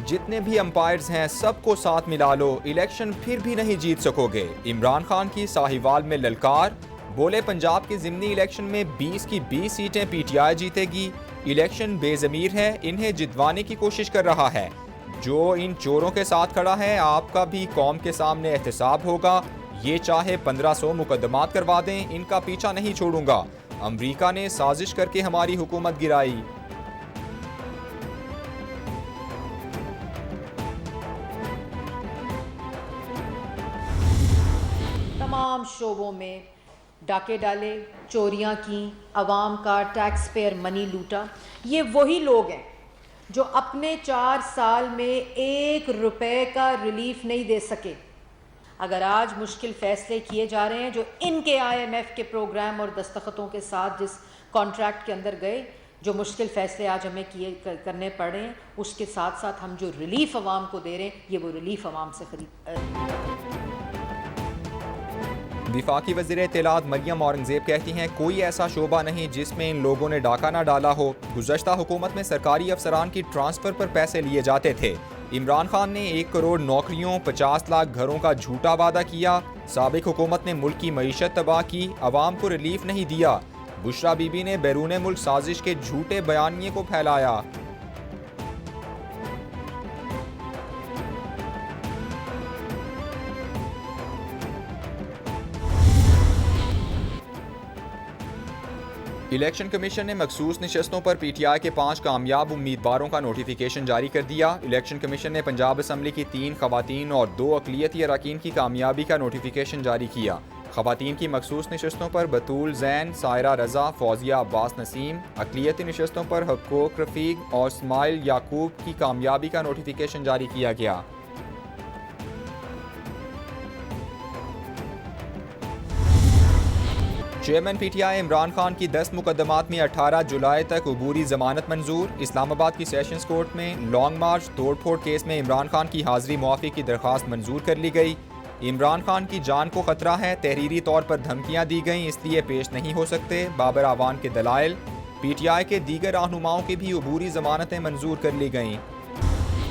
जितने भी अंपायर्स हैं सबको साथ मिला लो, इलेक्शन फिर भी नहीं जीत सकोगे। इमरान खान की साहिवाल में ललकार, बोले पंजाब के ज़िमनी इलेक्शन में 20 की 20 सीटें पीटीआई जीतेगी। इलेक्शन बेज़मीर है, इन्हें जितवाने की कोशिश कर रहा है। जो इन चोरों के साथ खड़ा है, आपका भी कौम के सामने एहतसाब होगा। ये चाहे 1500 मुकदमात करवा दें, इनका पीछा नहीं छोड़ूंगा। अमरीका ने साजिश करके हमारी हुकूमत गिराई। तमाम शोबों में डाके डाले, चोरियां की, अवाम का टैक्स पेयर मनी लूटा। ये वही लोग हैं जो अपने 4 साल में 1 रुपए का रिलीफ नहीं दे सके। अगर आज मुश्किल फैसले किए जा रहे हैं, जो इनके IMF के प्रोग्राम और दस्तखतों के साथ जिस कॉन्ट्रैक्ट के अंदर गए, जो मुश्किल फैसले आज हमें करने पड़ रहे हैं, उसके साथ साथ हम जो रिलीफ अवाम को दे रहे हैं, ये वो रिलीफ अवाम से वफाकी वज़ीर इत्तलात मरियम औरंगज़ेब कहती हैं, कोई ऐसा शोबा नहीं जिसमें इन लोगों ने डाका ना डाला हो। गुज़श्ता हुकूमत में सरकारी अफसरान की ट्रांसफ़र पर पैसे लिए जाते थे। इमरान खान ने 1 करोड़ नौकरियों, 50 लाख घरों का झूठा वादा किया। साबिक हुकूमत ने मुल्क की मईशत तबाह की, अवाम को रिलीफ नहीं दिया। बुशरा बीबी ने बैरून मुल्क साजिश के झूठे बयानिए को फैलाया। इलेक्शन कमीशन ने मखसूस नशस्तों पर पीटीआई के 5 कामयाब उम्मीदवारों का नोटिफिकेशन जारी कर दिया। इलेक्शन कमीशन ने पंजाब असम्बली की 3 खवातीन और 2 अक़लियती अरकान की कामयाबी का नोटिफिकेशन जारी किया। खवातीन की मखसूस नशस्तों पर बतूल जैन, सायरा रज़ा, फौजिया अब्बास नसीम, अक़लियती नशस्तों पर हक़ूक़ रफ़ीक और इस्माइल याकूब की कामयाबी का नोटिफिकेशन जारी किया गया। चेयरमैन पीटीआई इमरान खान की 10 मुकदमात में 18 जुलाई तक अबूरी जमानत मंजूर। इस्लामाबाद की सेशंस कोर्ट में लॉन्ग मार्च तोड़फोड़ केस में इमरान खान की हाजिरी मुआफ़ी की दरख्वास्त मंजूर कर ली गई। इमरान खान की जान को खतरा है, तहरीरी तौर पर धमकियां दी गईं, इसलिए पेश नहीं हो सकते। बाबर आवान के दलाइल। पीटीआई के दीगर रहनुमाओं की भी अबूरी जमानतें मंजूर कर ली गईं।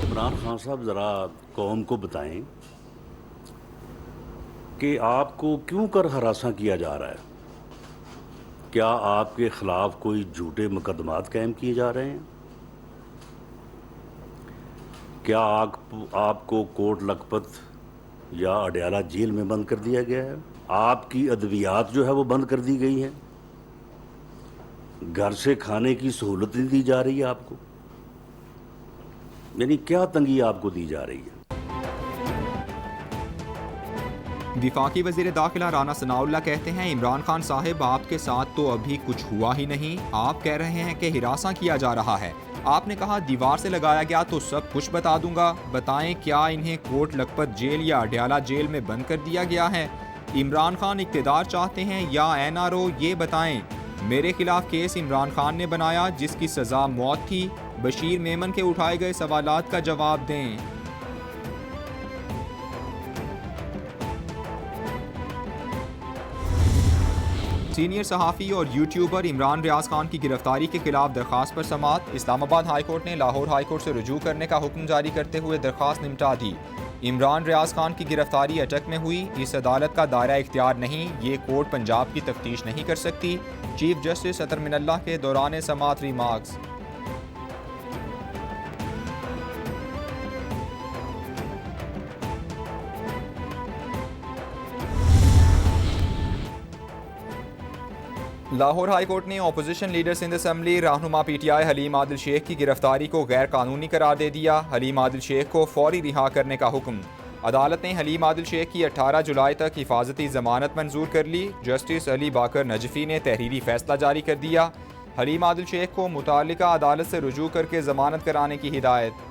इमरान खान साहब ज़रा कौम को बताएं कि आपको क्यों कर हरासा किया जा रहा है। क्या आपके खिलाफ कोई झूठे मुकदमात कायम किए जा रहे हैं? क्या आपको कोट लखपत या अडयाला जेल में बंद कर दिया गया है? आपकी अद्वियात जो है वो बंद कर दी गई है? घर से खाने की सहूलत नहीं दी जा रही है आपको? यानी क्या तंगी आपको दी जा रही है? वफाकी वज़ीर दाखिला राना सनाउल्लाह कहते हैं, इमरान खान साहिब आपके साथ तो अभी कुछ हुआ ही नहीं। आप कह रहे हैं कि हिरासा किया जा रहा है। आपने कहा दीवार से लगाया गया तो सब कुछ बता दूंगा। बताएं क्या इन्हें कोट लखपत जेल या अडयाला जेल में बंद कर दिया गया है? इमरान खान इक़्तिदार चाहते हैं या NRO, ये बताएं। मेरे खिलाफ केस इमरान खान ने बनाया जिसकी सज़ा मौत थी। बशीर मेमन के उठाए गए सवालात का जवाब दें। सीनियर सहाफ़ी और यूट्यूबर इमरान रियाज खान की गिरफ्तारी के खिलाफ दरख्वास्त पर समात। इस्लामाबाद हाई कोर्ट ने लाहौर हाई कोर्ट से रुजू करने का हुक्म जारी करते हुए दरख्वास्त निपटा दी। इमरान रियाज खान की गिरफ्तारी अटक में हुई, इस अदालत का दायरा इख्तियार नहीं, ये कोर्ट पंजाब की तफ्तीश नहीं कर सकती। चीफ जस्टिस अतर मिनल्लाह के दौरान समात रिमार्क्स। लाहौर हाई कोर्ट ने अपोजिशन लीडर सिंध असम्बली रहनुमा पीटीआई हलीम आदिल शेख की गिरफ्तारी को गैर कानूनी करार दे दिया। हलीम आदिल शेख को फौरी रिहा करने का हुक्म। अदालत ने हलीम आदिल शेख की 18 जुलाई तक हिफाजती जमानत मंजूर कर ली। जस्टिस अली बाकर नजफी ने तहरीरी फैसला जारी कर दिया। हलीम आदिल शेख को मुतालिका अदालत से रुजू करके जमानत कराने की हिदायत।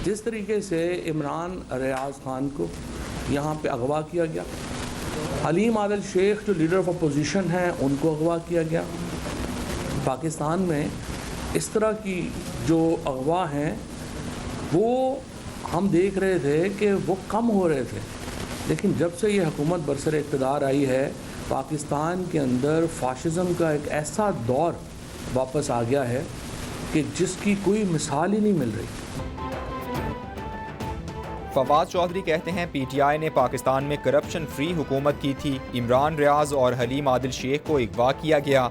जिस तरीके से इमरान रियाज खान को यहाँ पे अगवा किया गया, हलीम आदिल शेख जो लीडर ऑफ अपोजिशन हैं उनको अगवा किया गया, पाकिस्तान में इस तरह की जो अगवा हैं वो हम देख रहे थे कि वो कम हो रहे थे। लेकिन जब से ये हुकूमत बरसर इक़्तिदार आई है पाकिस्तान के अंदर फाशिज़म का एक ऐसा दौर वापस आ गया है कि जिसकी कोई मिसाल ही नहीं मिल रही। फवाद चौधरी कहते हैं पीटीआई ने पाकिस्तान में करप्शन फ्री हुकूमत की थी। इमरान रियाज और हलीम आदिल शेख को अगवा किया गया।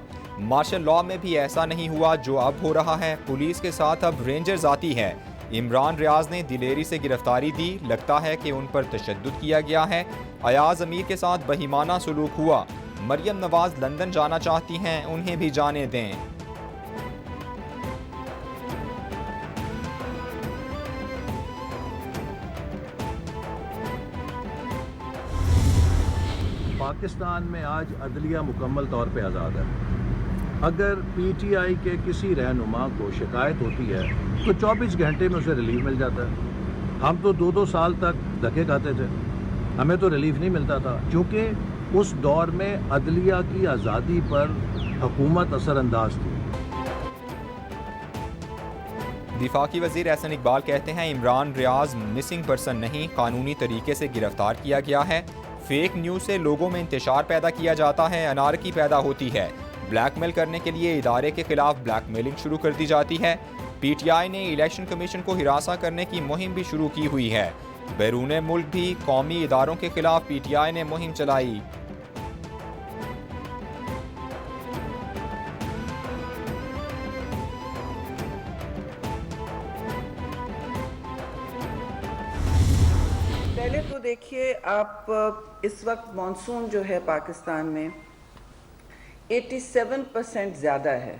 मार्शल लॉ में भी ऐसा नहीं हुआ जो अब हो रहा है। पुलिस के साथ अब रेंजर्स आती है। इमरान रियाज ने दिलेरी से गिरफ्तारी दी। लगता है कि उन पर तशद्दुद किया गया है। अयाज अमीर के साथ बेईमाना सलूक हुआ। मरियम नवाज लंदन जाना चाहती हैं, उन्हें भी जाने दें। पाकिस्तान में आज अदलिया मुकम्मल तौर पे आज़ाद है। अगर पीटीआई के किसी रहनुमा को शिकायत होती है तो 24 घंटे में उसे रिलीफ मिल जाता है। हम तो 2-2 साल तक धक्के खाते थे, हमें तो रिलीफ नहीं मिलता था, क्योंकि उस दौर में अदलिया की आज़ादी पर हुकूमत असरअंदाज थी। दिफाकी वजीर एहसन इकबाल कहते हैं इमरान रियाज मिसिंग पर्सन नहीं, कानूनी तरीके से गिरफ्तार किया गया है। फेक न्यूज़ से लोगों में इंतशार पैदा किया जाता है, अनारकी पैदा होती है। ब्लैकमेल करने के लिए इदारे के खिलाफ ब्लैकमेलिंग शुरू कर दी जाती है। पीटीआई ने इलेक्शन कमीशन को हिरासा करने की मुहिम भी शुरू की हुई है। बैरून मुल्क भी कौमी इदारों के खिलाफ पीटीआई ने मुहिम चलाई। पहले तो देखिए आप, इस वक्त मॉनसून जो है पाकिस्तान में 87% ज़्यादा है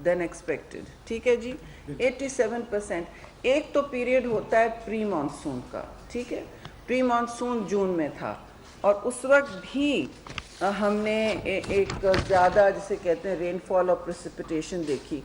देन एक्सपेक्टेड। ठीक है जी, 87%। एक तो पीरियड होता है प्री मॉनसून का, ठीक है, प्री मॉनसून जून में था और उस वक्त भी हमने एक ज़्यादा जिसे कहते हैं रेनफॉल और प्रेसिपिटेशन देखी।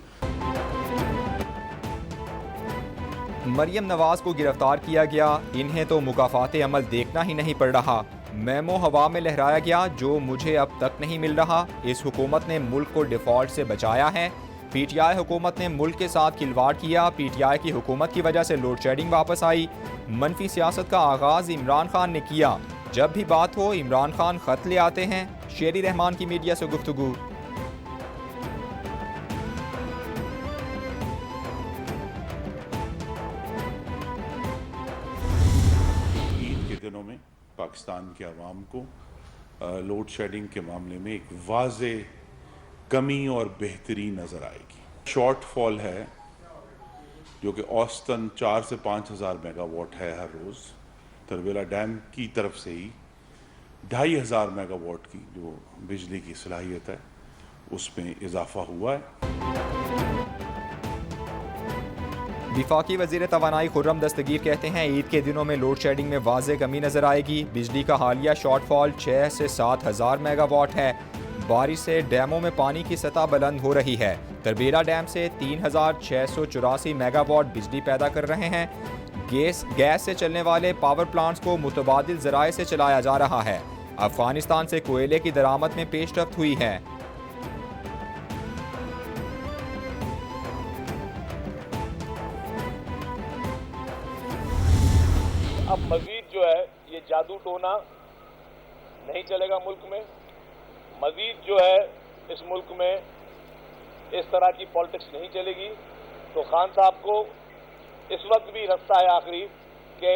मरियम नवाज को गिरफ्तार किया गया। इन्हें तो मुकाफाते अमल देखना ही नहीं पड़ रहा। मेमो हवा में लहराया गया जो मुझे अब तक नहीं मिल रहा। इस हुकूमत ने मुल्क को डिफॉल्ट से बचाया है। पीटीआई हुकूमत ने मुल्क के साथ खिलवाड़ किया। पीटीआई की हुकूमत की वजह से लोड शेडिंग वापस आई। मनफी सियासत का आगाज इमरान खान ने किया। जब भी बात हो इमरान खान खत ले आते हैं। शेरी रहमान की मीडिया से गुफ्तगू। दिनों में पाकिस्तान के अवाम को लोड शेडिंग के मामले में एक वाज़े कमी और बेहतरी नज़र आएगी। शॉर्टफॉल है जो कि औसतन 4 से 5 हज़ार मेगावाट है हर रोज़। तरबेला डैम की तरफ से ही 2,500 मेगावाट की जो बिजली की सलाहियत है उसमें इजाफा हुआ है। विफाकी वज़ीर तवानाई खुर्रम दस्तगीर कहते हैं ईद के दिनों में लोड शेडिंग में वाज़े कमी नज़र आएगी। बिजली का हालिया शॉर्टफॉल 6 से 7 हज़ार मेगावाट है। बारिश से डैमों में पानी की सतह बुलंद हो रही है। तरबेला डैम से 3,684 मेगावाट बिजली पैदा कर रहे हैं। गैस से चलने वाले पावर प्लांट्स को मुतबादिल ज़राए से चलाया जा रहा है। अफगानिस्तान से कोयले की दरामद में पेशरफ्त हुई है। अब मजीद जो है ये जादू टोना नहीं चलेगा मुल्क में। मजीद जो है इस मुल्क में इस तरह की पॉलिटिक्स नहीं चलेगी। तो खान साहब को इस वक्त भी रास्ता है आखिरी कि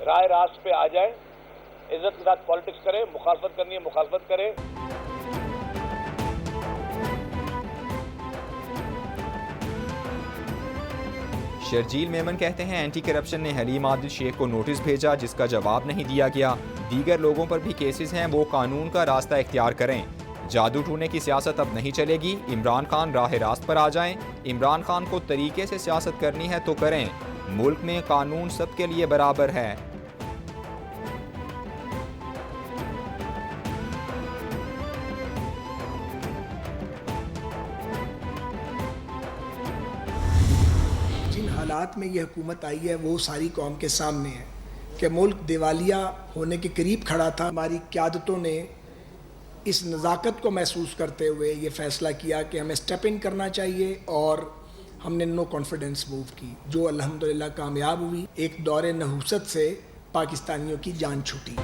राय रास्त पे आ जाए, इज्जत के साथ पॉलिटिक्स करे, मुखालफत करनी है मुखालफत करे। शर्जील मेमन कहते हैं एंटी करप्शन ने हलीम आदिल शेख को नोटिस भेजा जिसका जवाब नहीं दिया गया। दीगर लोगों पर भी केसेस हैं, वो कानून का रास्ता इख्तियार करें। जादू टूने की सियासत अब नहीं चलेगी। इमरान खान राह रास्त पर आ जाएं। इमरान खान को तरीके से सियासत करनी है तो करें। मुल्क में कानून सबके लिए बराबर है। हालात में ये हुकूमत आई है वो सारी कौम के सामने है कि मुल्क दिवालिया होने के करीब खड़ा था। हमारी क़यादतों ने इस नज़ाकत को महसूस करते हुए ये फ़ैसला किया कि हमें स्टेप इन करना चाहिए और हमने नो कॉन्फिडेंस मूव की जो अल्हम्दुलिल्लाह कामयाब हुई। एक दौरे नहुसत से पाकिस्तानियों की जान छूटी।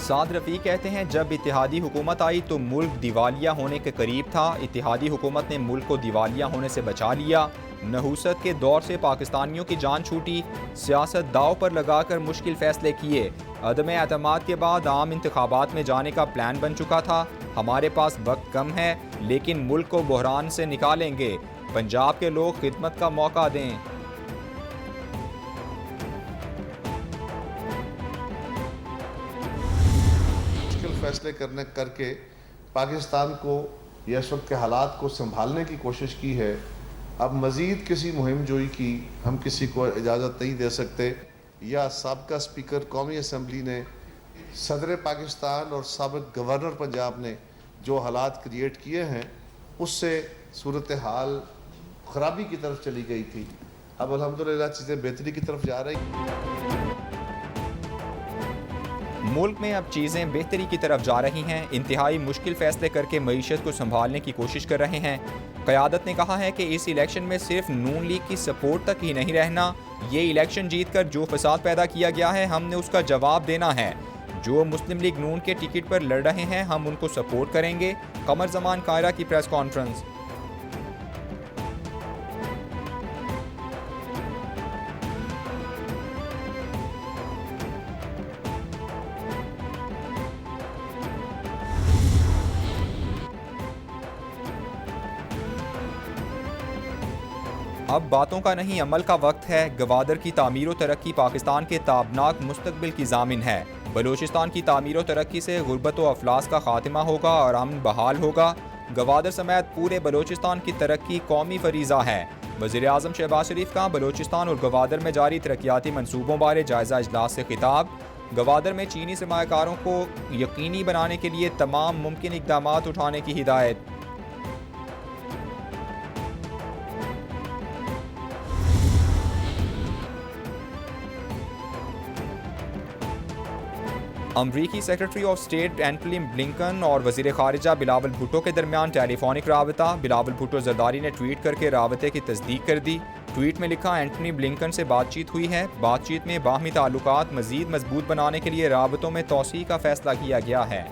साद रफ़ी कहते हैं, जब इत्तेहादी हुकूमत आई तो मुल्क दिवालिया होने के करीब था। इत्तेहादी हुकूमत ने मुल्क को दिवालिया होने से बचा लिया। नहूसत के दौर से पाकिस्तानियों की जान छूटी। सियासत दाव पर लगाकर मुश्किल फैसले किए। अदम एतमाद के बाद आम इंतखाबात में जाने का प्लान बन चुका था। हमारे पास वक्त कम है, लेकिन मुल्क को बहरान से निकालेंगे। पंजाब के लोग खिदमत का मौका दें। फैसले करके पाकिस्तान को या इस वक्त के हालात को संभालने की कोशिश की है। अब मज़ीद किसी मुहिम जोई की हम किसी को इजाज़त नहीं दे सकते। या साबका स्पीकर कौमी असम्बली ने, सदर पाकिस्तान और साबिक़ गवर्नर पंजाब ने जो हालात क्रिएट किए हैं, उससे सूरत हाल ख़राबी की तरफ चली गई थी। अब अल्हम्दुलिल्लाह चीज़ें बेहतरी की तरफ जा रही। मुल्क में अब चीज़ें बेहतरी की तरफ जा रही हैं। इंतहाई मुश्किल फैसले करके मईशत को संभालने की कोशिश कर रहे हैं। क़यादत ने कहा है कि इस इलेक्शन में सिर्फ नून लीग की सपोर्ट तक ही नहीं रहना, ये इलेक्शन जीतकर जो फसाद पैदा किया गया है, हमने उसका जवाब देना है। जो मुस्लिम लीग नून के टिकट पर लड़ रहे हैं, हम उनको सपोर्ट करेंगे। कमर ज़मान कायरा की प्रेस कॉन्फ्रेंस। अब बातों का नहीं, अमल का वक्त है। गवादर की तामीर व तरक्की पाकिस्तान के ताबनाक मुस्तकबिल की ज़ामिन है। बलूचिस्तान की तामीर व तरक्की से गुर्बत व अफलास का खात्मा होगा और अमन बहाल होगा। गवादर समेत पूरे बलूचिस्तान की तरक्की कौमी फरीज़ा है। वज़ीर आज़म शहबाज शरीफ का बलूचिस्तान और गवादर में जारी तरक्याती मनसूबों बारे जायज़ा इजलास से खिताब। गवादर में चीनी सरमायाकारों को यकीनी बनाने के लिए तमाम मुमकिन इक़दामात उठाने की हिदायत। अमरीकी secretary of state Antony Blinken और वज़ीर ख़ारिजा बिलावल भुट्टो के दरमियान टेलीफोनिक राबता। बिलावल भुट्टो जरदारी ने ट्वीट करके राबते की तस्दीक कर दी। ट्वीट में लिखा, एंटनी ब्लिंकन से बातचीत हुई है। बातचीत में बाहमी ताल्लुकात मज़ीद मजबूत बनाने के लिए राबतों में तौसीक़ का फैसला किया गया है।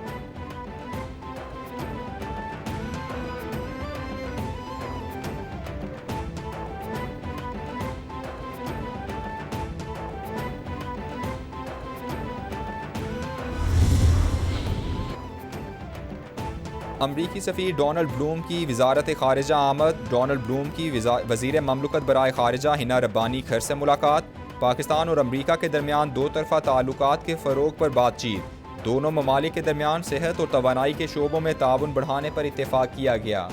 अमरीकी सफ़ीर डोनाल्ड ब्लूम की वज़ारत ख़ारिजा आमद। डोनाल्ड ब्लूम की वज़ीर ममलकत बराए ख़ारिजा हिना रब्बानी खर से मुलाकात। पाकिस्तान और अमरीका के दरमियान दो तरफ़ा ताल्लुकात के फ़रोग़ पर बातचीत। दोनों ममालिक के दरमियान सेहत और तवानाई के शोबों में ताउन बढ़ाने पर इत्तेफ़ाक़ किया गया।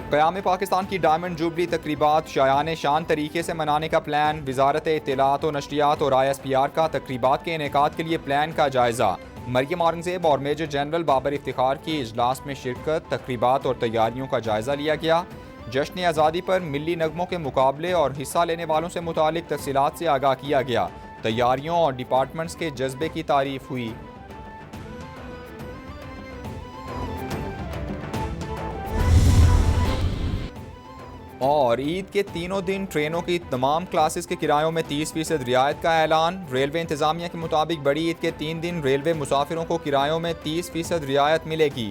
क़याम पाकिस्तान की डायमंड जुबली तकरीबात शायान शान तरीके से मनाने का प्लान। वज़ारत इत्तलात और नशरियात और ISPR का तकरीबात के इनेकाद के लिए प्लान का जायज़ा। मरियम औरंगज़ेब और मेजर जनरल बाबर इफ्तिखार की इजलास में शिरकत। तकरीबात और तैयारियों का जायज़ा लिया गया। जश्न आज़ादी पर मिली नगमों के मुकाबले और हिस्सा लेने वालों से मुतालिक तफसीलात से आगाह किया गया। तैयारियों और डिपार्टमेंट्स के जज्बे की तारीफ हुई। और ईद के तीनों दिन ट्रेनों की तमाम क्लासेस के किरायों में 30% रियायत का ऐलान। रेलवे इंतज़ामिया के मुताबिक बड़ी ईद के 3 दिन रेलवे मुसाफिरों को किरायों में 30% रियायत मिलेगी।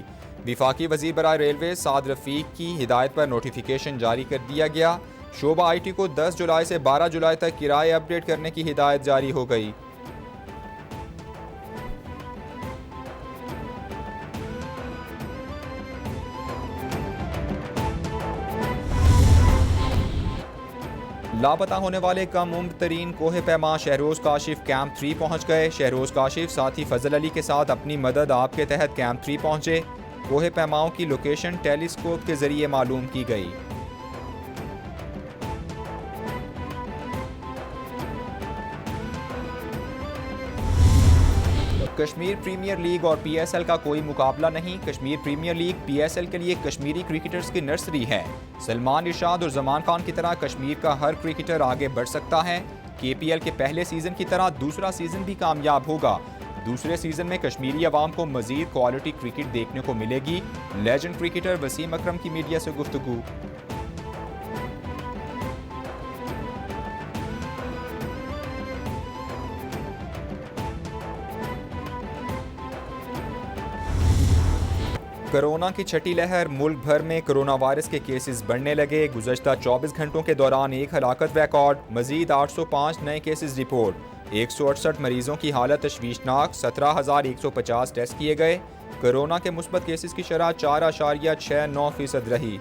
विफाकी वज़ीर बराए रेलवे साद रफ़ीक की हिदायत पर नोटिफिकेशन जारी कर दिया गया। शोबा IT को 10 जुलाई से 12 जुलाई तक किराए अपडेट करने की हिदायत जारी हो गई। लापता होने वाले कम उम्र तरीन कोहे पैमा शहरोज़ काशिफ कैंप 3 पहुँच गए। शहरोज़ काशिफ साथी फजल अली के साथ अपनी मदद आपके तहत कैंप 3 पहुँचे। कोहे पैमाओं की लोकेशन टेलीस्कोप के जरिए मालूम की गई। कश्मीर प्रीमियर लीग और PSL का कोई मुकाबला नहीं। कश्मीर प्रीमियर लीग PSL के लिए कश्मीरी क्रिकेटर्स की नर्सरी है। सलमान इरशाद और जमान खान की तरह कश्मीर का हर क्रिकेटर आगे बढ़ सकता है। KPL के पहले सीजन की तरह दूसरा सीजन भी कामयाब होगा। दूसरे सीजन में कश्मीरी अवाम को मजीद क्वालिटी क्रिकेट देखने को मिलेगी। लेजेंड क्रिकेटर वसीम अकरम की मीडिया से गुफ्तगू। कोरोना की छठी लहर, मुल्क भर में कोरोना वायरस के केसेस बढ़ने लगे। गुज़श्ता 24 घंटों के दौरान एक हलाकत रिकॉर्ड, मजीद 805 नए केसेस रिपोर्ट। 168 मरीजों की हालत तशवीशनाक, 17,150 टेस्ट किए गए। कोरोना के मुस्बत केसेस की शरह 4.69% रही।